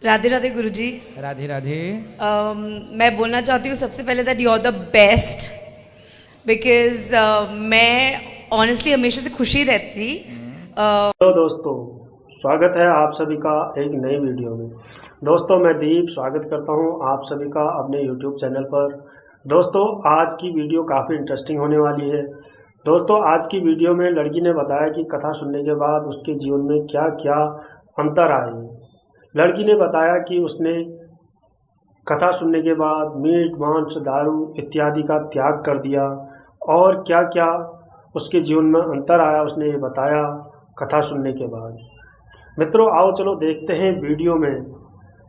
राधे राधे गुरुजी। राधे राधे। मैं बोलना चाहती हूँ सबसे पहले that you are the best because मैं ऑनेस्टली हमेशा से खुशी रहती। हेलो दोस्तों, स्वागत है आप सभी का एक नई वीडियो में। दोस्तों मैं दीप स्वागत करता हूं आप सभी का अपने YouTube चैनल पर। दोस्तों आज की वीडियो काफ़ी इंटरेस्टिंग होने वाली है। दोस्तों आज की वीडियो में लड़की ने बताया कि कथा सुनने के बाद उसके जीवन में क्या क्या अंतर आए। लड़की ने बताया कि उसने कथा सुनने के बाद मीट मांस दारू इत्यादि का त्याग कर दिया और क्या क्या उसके जीवन में अंतर आया उसने ये बताया कथा सुनने के बाद। मित्रों आओ चलो देखते हैं वीडियो में।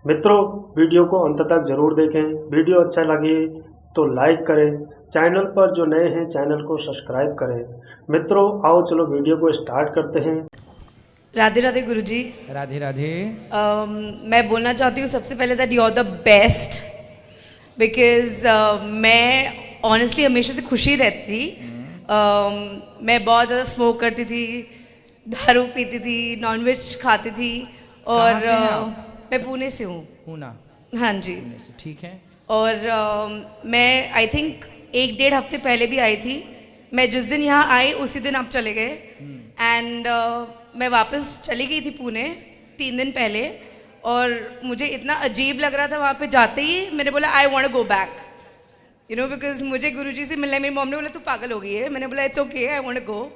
मित्रों वीडियो को अंत तक जरूर देखें। वीडियो अच्छा लगे तो लाइक करें। चैनल पर जो नए हैं चैनल को सब्सक्राइब करें। मित्रों आओ चलो वीडियो को स्टार्ट करते हैं। राधे राधे गुरुजी। राधे राधे। मैं बोलना चाहती हूँ सबसे पहले that you are the best because मैं ऑनेस्टली हमेशा से खुशी रहती। मैं बहुत ज़्यादा स्मोक करती थी, दारू पीती थी, नॉनवेज खाती थी और कहाँ से हैं आप? मैं पुणे से हूँ। पूना। हाँ जी। पुणे से, ठीक है। और मैं आई थिंक 1-1.5 हफ्ते पहले भी आई थी। मैं जिस दिन यहाँ आई उसी दिन आप चले गए एंड मैं वापस चली गई थी पुणे 3 दिन पहले और मुझे इतना अजीब लग रहा था वहाँ पे जाते ही। मैंने बोला I want to go back you know because मुझे गुरुजी से मिलना है। मेरी मॉम ने बोला तू पागल हो गई है। मैंने बोला it's okay I want to go.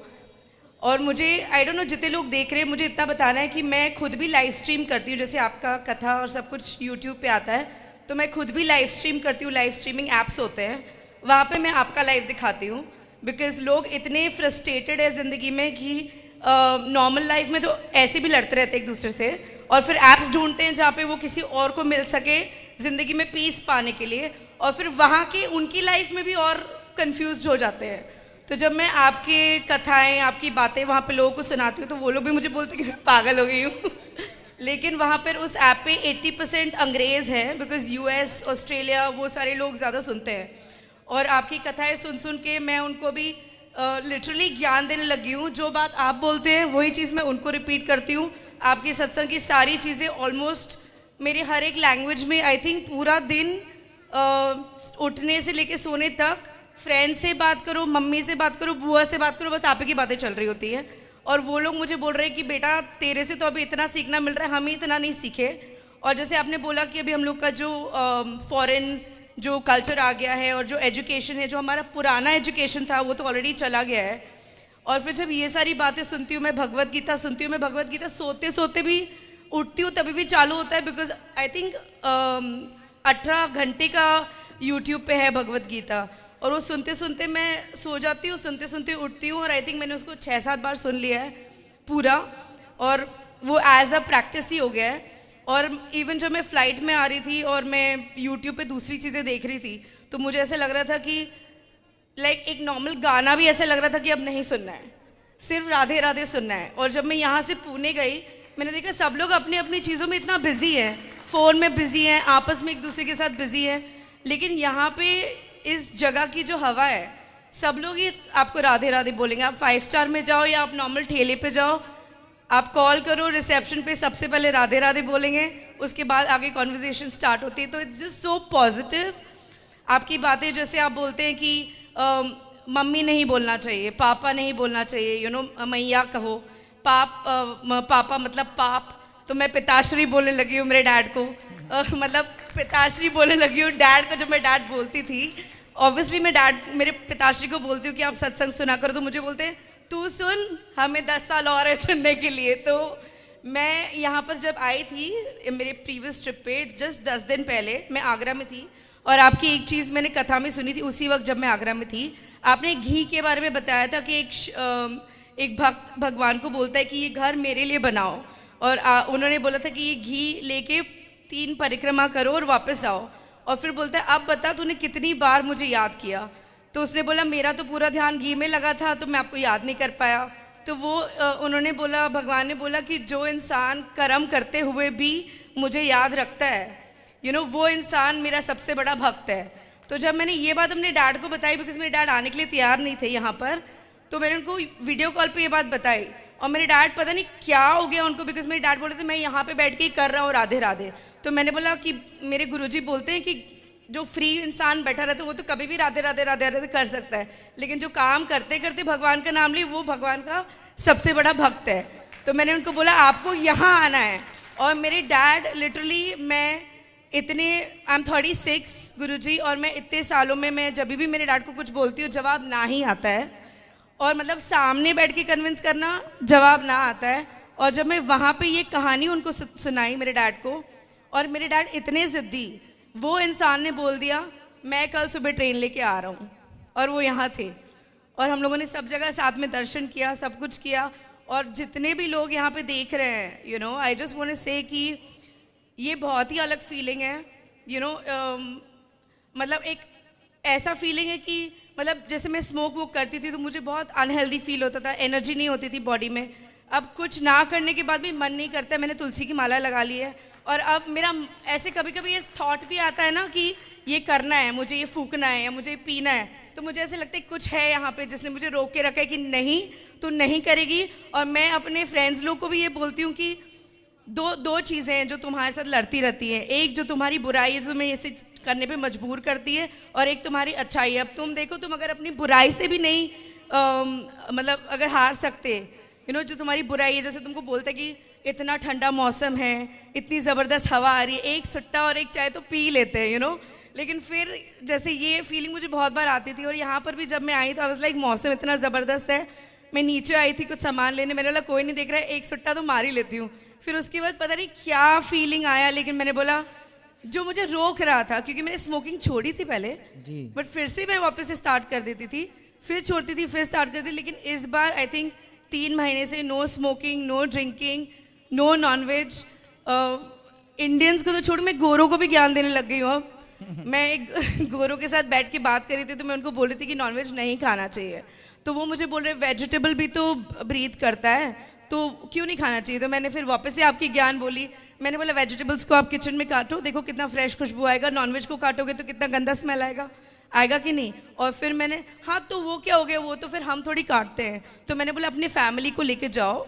और मुझे आई डोंट नो जितने लोग देख रहे हैं मुझे इतना बताना है कि मैं खुद भी लाइव स्ट्रीम करती हूँ। जैसे आपका कथा और सब कुछ यूट्यूब पे आता है तो मैं खुद भी लाइव स्ट्रीम करती हूँ। लाइव स्ट्रीमिंग ऐप्स होते हैं वहाँ पे मैं आपका लाइव दिखाती हूँ बिकॉज लोग इतने फ्रस्ट्रेटेड है ज़िंदगी में कि नॉर्मल लाइफ में तो ऐसे भी लड़ते रहते एक दूसरे से और फिर ऐप्स ढूंढते हैं जहाँ पे वो किसी और को मिल सके ज़िंदगी में पीस पाने के लिए और फिर वहाँ के उनकी लाइफ में भी और कंफ्यूज हो जाते हैं। तो जब मैं आपके कथाएं आपकी बातें वहाँ पे लोगों को सुनाती हूँ तो वो लोग भी मुझे बोलते हैं कि मैं पागल हो गई हूँ लेकिन वहाँ पर उस ऐप पे 80% अंग्रेज़ हैं बिकॉज US ऑस्ट्रेलिया वो सारे लोग ज़्यादा सुनते हैं और आपकी कथाएं सुन सुन के मैं उनको भी लिटरली ज्ञान देने लगी हूँ। जो बात आप बोलते हैं वही चीज़ मैं उनको रिपीट करती हूँ। आपकी सत्संग की सारी चीज़ें ऑलमोस्ट मेरे हर एक लैंग्वेज में आई थिंक पूरा दिन उठने से लेके सोने तक फ्रेंड से बात करो, मम्मी से बात करो, बुआ से बात करो, बस आप ही की बातें चल रही होती है और वो लोग मुझे बोल रहे हैं कि बेटा तेरे से तो अभी इतना सीखना मिल रहा है, हम ही इतना नहीं सीखे। और जैसे आपने बोला कि अभी हम लोग का जो फॉरेन जो कल्चर आ गया है और जो एजुकेशन है, जो हमारा पुराना एजुकेशन था वो तो ऑलरेडी चला गया है। और फिर जब ये सारी बातें सुनती हूँ, मैं भगवत गीता सुनती हूँ, मैं भगवत गीता सोते सोते भी उठती हूँ तभी भी चालू होता है बिकॉज आई थिंक 18 घंटे का यूट्यूब पे है भगवत गीता और वो सुनते सुनते मैं सो जाती हूँ, सुनते सुनते उठती हूँ और आई थिंक मैंने उसको 6-7 बार सुन लिया है पूरा और वो एज अ प्रैक्टिस ही हो गया है। और इवन जब मैं फ़्लाइट में आ रही थी और मैं यूट्यूब पे दूसरी चीज़ें देख रही थी तो मुझे ऐसे लग रहा था कि लाइक एक नॉर्मल गाना भी ऐसे लग रहा था कि अब नहीं सुनना है, सिर्फ राधे राधे सुनना है। और जब मैं यहाँ से पुणे गई मैंने देखा सब लोग अपनी अपनी चीज़ों में इतना बिजी हैं, फ़ोन में बिजी हैं, आपस में एक दूसरे के साथ बिजी हैं, लेकिन यहाँ पे इस जगह की जो हवा है सब लोग ही आपको राधे राधे बोलेंगे। आप 5 स्टार में जाओ या आप नॉर्मल ठेले पे जाओ, आप कॉल करो रिसेप्शन पे सबसे पहले राधे राधे बोलेंगे, उसके बाद आगे कॉन्वर्जेशन स्टार्ट होती है। तो इट्स जस्ट सो पॉजिटिव। आपकी बातें जैसे आप बोलते हैं कि मम्मी नहीं बोलना चाहिए, पापा नहीं बोलना चाहिए, यू नो मैया कहो, पापा मतलब पाप, तो मैं पिताश्री बोलने लगी हूँ मेरे डैड को मतलब पिताश्री बोलने लगी हूँ डैड को। जब मैं डैड बोलती थी ऑब्वियसली मैं डैड मेरे पिताश्री को बोलती हूँ कि आप सत्संग सुना करो तो मुझे बोलते हैं तू सुन, हमें 10 साल और है सुनने के लिए। तो मैं यहाँ पर जब आई थी मेरे प्रीवियस ट्रिप पे जस्ट 10 दिन पहले मैं आगरा में थी और आपकी एक चीज़ मैंने कथा में सुनी थी उसी वक्त जब मैं आगरा में थी। आपने घी के बारे में बताया था कि एक भक्त भगवान को बोलता है कि ये घर मेरे लिए बनाओ और उन्होंने बोला था कि ये घी लेके 3 परिक्रमा करो और वापस आओ और फिर बोलता है अब बता तूने कितनी बार मुझे याद किया। तो उसने बोला मेरा तो पूरा ध्यान घी में लगा था तो मैं आपको याद नहीं कर पाया। तो वो उन्होंने बोला, भगवान ने बोला कि जो इंसान कर्म करते हुए भी मुझे याद रखता है यू नो वो इंसान मेरा सबसे बड़ा भक्त है। तो जब मैंने ये बात अपने डैड को बताई बिकॉज मेरे डैड आने के लिए तैयार नहीं थे यहाँ पर, तो मैंने उनको वीडियो कॉल पे ये बात बताई और मेरे डैड पता नहीं क्या हो गया उनको, बिकॉज मेरे डैड बोल रहे थे मैं यहाँ पे बैठ के ही कर रहा हूँ राधे राधे। तो मैंने बोला कि मेरे गुरुजी बोलते हैं कि जो फ्री इंसान बैठा रहता है वो तो कभी भी राधे राधे राधे राधे कर सकता है, लेकिन जो काम करते करते भगवान का नाम ले वो भगवान का सबसे बड़ा भक्त है। तो मैंने उनको बोला आपको यहाँ आना है। और मेरे डैड लिटरली, मैं इतने आई एम 36 गुरुजी, और मैं इतने सालों में मैं जब भी मेरे डैड को कुछ बोलती हूँ जवाब ना ही आता है, और मतलब सामने बैठ के कन्विंस करना जवाब ना आता है। और जब मैं वहाँ पे ये कहानी उनको सुनाई मेरे डैड को, और मेरे डैड इतने ज़िद्दी, वो इंसान ने बोल दिया मैं कल सुबह ट्रेन लेके आ रहा हूँ, और वो यहाँ थे। और हम लोगों ने सब जगह साथ में दर्शन किया, सब कुछ किया। और जितने भी लोग यहाँ पे देख रहे हैं, you know, I just want to say कि ये बहुत ही अलग फीलिंग है, यू नो। मतलब एक ऐसा फीलिंग है कि मतलब जैसे मैं स्मोक वोक करती थी तो मुझे बहुत अनहेल्दी फील होता था, एनर्जी नहीं होती थी बॉडी में। अब कुछ ना करने के बाद भी मन नहीं करता, मैंने तुलसी की माला लगा ली है। और अब मेरा ऐसे कभी कभी ये थॉट भी आता है ना कि ये करना है, मुझे ये फूकना है या मुझे ये पीना है, तो मुझे ऐसे लगता है कुछ है यहाँ पे जिसने मुझे रोक के रखा है कि नहीं तू नहीं करेगी। और मैं अपने फ्रेंड्स लोग को भी ये बोलती हूँ कि दो चीज़ें हैं जो तुम्हारे साथ लड़ती रहती हैं, एक जो तुम्हारी बुराई है तुम्हें ऐसे करने पे मजबूर करती है, और एक तुम्हारी अच्छाई है। अब तुम देखो, तुम अगर अपनी बुराई से भी नहीं मतलब अगर हार सकते, यू नो, जो तुम्हारी बुराई है, जैसे तुमको बोलते हैं कि इतना ठंडा मौसम है, इतनी ज़बरदस्त हवा आ रही है, एक सुट्टा और एक चाय तो पी लेते हैं, यू नो। लेकिन फिर जैसे ये फीलिंग मुझे बहुत बार आती थी, और यहाँ पर भी जब मैं आई तो आई वाज लाइक मौसम इतना ज़बरदस्त है। मैं नीचे आई थी कुछ सामान लेने, मैंने बोला कोई नहीं देख रहा है, एक सुट्टा तो मार ही लेती हूँ। फिर उसके बाद पता नहीं क्या फीलिंग आया, लेकिन मैंने बोला जो मुझे रोक रहा था, क्योंकि मैंने स्मोकिंग छोड़ी थी पहले जी, बट फिर से मैं वापस से स्टार्ट कर देती थी, फिर छोड़ती थी, फिर स्टार्ट करती थी। लेकिन इस बार आई थिंक 3 महीने से no smoking, no drinking, no nonveg. Indians को तो छोड़, मैं गोरों को भी ज्ञान देने लग गई हूँ अब। मैं एक गोरों के साथ बैठ के बात कर रही थी तो मैं उनको बोल रही थी कि नॉनवेज नहीं खाना चाहिए, तो वो मुझे बोल रहे वेजिटेबल भी तो ब्रीथ करता है तो क्यों नहीं खाना चाहिए। तो मैंने फिर वापस से आपकी ज्ञान बोली, मैंने बोला वेजिटेबल्स को आप किचन में काटो, देखो कितना फ्रेश खुशबू आएगा, नॉनवेज को काटोगे तो कितना गंदा स्मेल आएगा कि नहीं। और फिर मैंने, हाँ तो वो क्या हो गया, वो तो फिर हम थोड़ी काटते हैं। तो मैंने बोला अपनी फैमिली को लेके जाओ,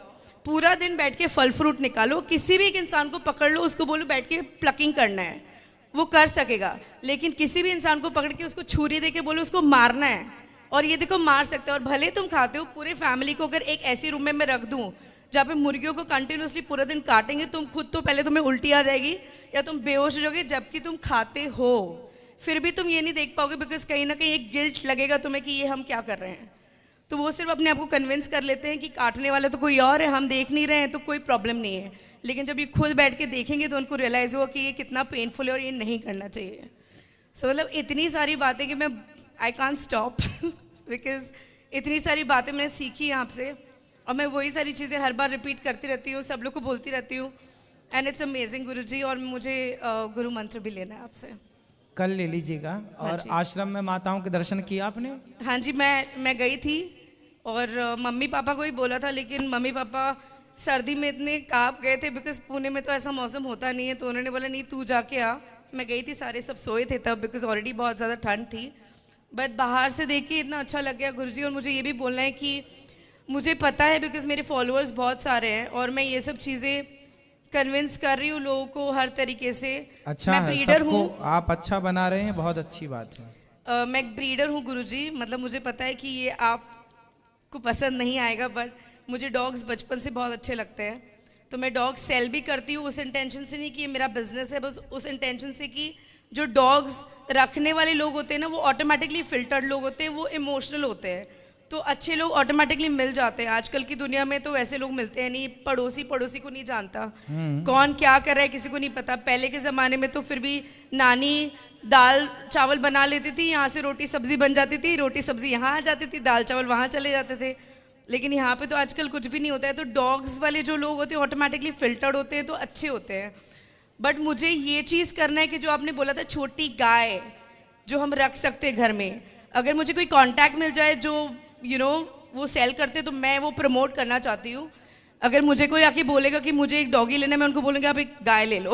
पूरा दिन बैठ के फल फ्रूट निकालो, किसी भी एक इंसान को पकड़ लो, उसको बोलो बैठ के प्लकिंग करना है, वो कर सकेगा। लेकिन किसी भी इंसान को पकड़ के उसको छुरी दे के बोलो उसको मारना है, और ये देखो मार सकते हो। और भले तुम खाते हो, पूरे फैमिली को अगर एक ऐसी रूम में मैं रख दूँ जहाँ पे मुर्गियों को कंटिन्यूसली पूरा दिन काटेंगे, तुम खुद तो पहले तुम्हें उल्टी आ जाएगी या तुम बेहोश हो जाओगे जबकि तुम खाते हो, फिर भी तुम ये नहीं देख पाओगे, बिकॉज कहीं ना कहीं एक गिल्ट लगेगा तुम्हें कि ये हम क्या कर रहे हैं। तो वो सिर्फ अपने आप को कन्विंस कर लेते हैं कि काटने वाला तो कोई और है, हम देख नहीं रहे हैं तो कोई प्रॉब्लम नहीं है। लेकिन जब ये खुद बैठ के देखेंगे तो उनको रियलाइज़ हुआ कि ये कितना पेनफुल है और ये नहीं करना चाहिए। सो मतलब इतनी सारी बातें कि मैं आई कांट स्टॉप बिकॉज इतनी सारी बातें मैंने सीखी आपसे, और मैं वही सारी चीज़ें हर बार रिपीट करती रहती हूँ, सब लोग को बोलती रहती हूँ। एंड इट्स अमेजिंग गुरुजी, और मुझे गुरु मंत्र भी लेना है आपसे। कल ले लीजिएगा। और आश्रम में माताओं के दर्शन किया आपने? हाँ जी, मैं गई थी, और मम्मी पापा को ही बोला था, लेकिन मम्मी पापा सर्दी में इतने काँप गए थे, बिकॉज पुणे में तो ऐसा मौसम होता नहीं है, तो उन्होंने बोला नहीं तू जाके आ। मैं गई थी, सारे सब सोए थे तब, बिकॉज ऑलरेडी बहुत ज़्यादा ठंड थी। बट बाहर से देख के इतना अच्छा लग गया गुरुजी। और मुझे ये भी बोलना है कि मुझे पता है, बिकॉज मेरे फॉलोअर्स बहुत सारे हैं, और मैं ये सब चीज़ें कन्विंस कर रही हूँ लोगों को हर तरीके से। अच्छा मैं ब्रीडर हूँ, आप अच्छा बना रहे हैं, बहुत अच्छी बात है। मैं एक ब्रीडर हूँ गुरुजी, मतलब मुझे पता है कि ये आपको पसंद नहीं आएगा, बट मुझे डॉग्स बचपन से बहुत अच्छे लगते हैं, तो मैं डॉग सेल भी करती हूँ, उस इंटेंशन से नहीं कि ये मेरा बिजनेस है, बस उस इंटेंशन से कि जो डॉग्स रखने वाले लोग होते हैं ना, वो ऑटोमेटिकली फिल्टर्ड लोग होते हैं, वो इमोशनल होते हैं, तो अच्छे लोग ऑटोमेटिकली मिल जाते हैं। आजकल की दुनिया में तो वैसे लोग मिलते हैं नहीं, पड़ोसी को नहीं जानता कौन क्या कर रहा है, किसी को नहीं पता। पहले के ज़माने में तो फिर भी नानी दाल चावल बना लेती थी, यहाँ से रोटी सब्जी बन जाती थी, रोटी सब्जी यहाँ आ जाती थी, दाल चावल वहाँ चले जाते थे। लेकिन यहाँ पे तो आजकल कुछ भी नहीं होता है, तो डॉग्स वाले जो लोग होते हैं ऑटोमेटिकली फिल्टर्ड होते हैं, तो अच्छे होते हैं। बट मुझे ये चीज़ करना है कि जो आपने बोला था छोटी गाय जो हम रख सकते हैं घर में, अगर मुझे कोई कॉन्टैक्ट मिल जाए जो यू नो वो सेल करते, तो मैं वो प्रमोट करना चाहती हूँ। अगर मुझे कोई आके बोलेगा कि मुझे एक डॉगी लेना है, मैं उनको बोलूँगी आप एक गाय ले लो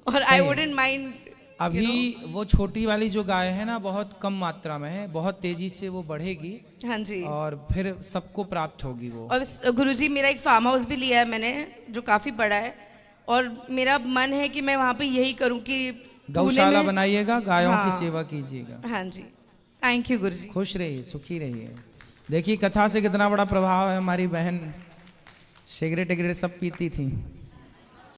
और आई वुडंट माइंड अभी वो छोटी वाली जो गाय है ना बहुत कम मात्रा में है, बहुत तेजी से वो बढ़ेगी हाँ जी। और फिर सबको प्राप्त होगी वो। और गुरुजी मेरा एक फार्म हाउस भी लिया है मैंने, जो काफ़ी बड़ा है, और मेरा मन है कि मैं वहाँ पे यही करूँ कि गौशाला बनाइएगा, गायों की हाँ। सेवा कीजिएगा। हाँ जी, थैंक यू गुरुजी। खुश रहिए, सुखी रहिए। देखिए कथा से कितना बड़ा प्रभाव है। हमारी बहन सिगरेट सब पीती थी,